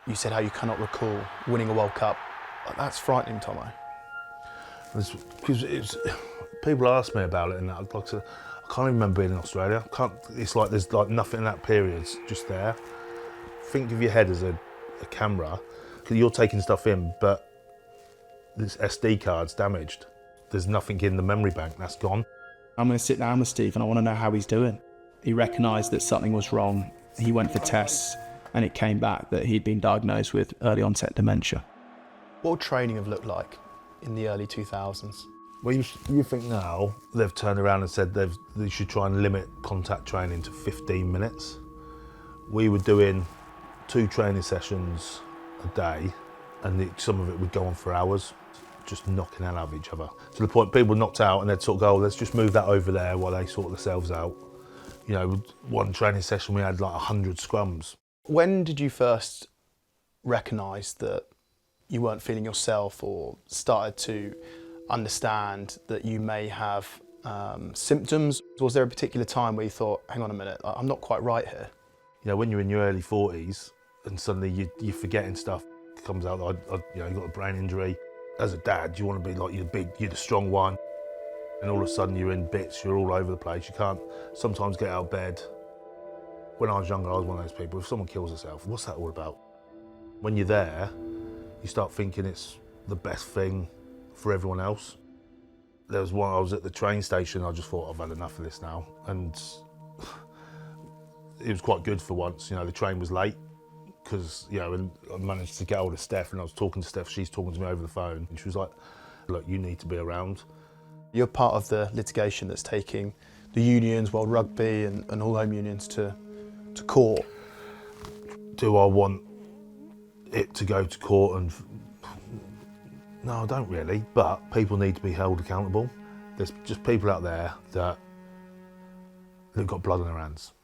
You said how you cannot recall winning a World Cup. That's frightening, Tomo. Because people ask me about it, and like I said, I can't even remember being in Australia. It's like there's like nothing in that period's just there. Think of your head as a camera. You're taking stuff in, but this SD card's damaged. There's nothing in the memory bank, that's gone. I'm going to sit down with Steve and I want to know how he's doing. He recognised that something was wrong. He went for tests and it came back that he'd been diagnosed with early onset dementia. What would training have looked like in the early 2000s? Well, you think now they've turned around and said they should try and limit contact training to 15 minutes. We were doing 2 training sessions a day, and some of it would go on for hours, just knocking hell out of each other. To the point people knocked out and they'd sort of go, oh, let's just move that over there while they sort themselves out. You know, one training session we had like 100 scrums. When did you first recognise that you weren't feeling yourself, or started to understand that you may have symptoms? Was there a particular time where you thought, hang on a minute, I'm not quite right here? You know, when you're in your early 40s and suddenly you're forgetting stuff, it comes out that you know, you've got a brain injury. As a dad, you want to be like you're the strong one. And all of a sudden you're in bits, you're all over the place. You can't sometimes get out of bed. When I was younger, I was one of those people, if someone kills herself, what's that all about? When you're there, you start thinking it's the best thing for everyone else. There was one, I was at the train station, I just thought, I've had enough of this now. And it was quite good for once, you know, the train was late, because, you know, and I managed to get hold of Steph, and I was talking to Steph, she's talking to me over the phone, and she was like, look, you need to be around. You're part of the litigation that's taking the unions, World Rugby and all home unions to court. Do I want it to go to court? And no, I don't really, but people need to be held accountable. There's just people out there that have got blood on their hands.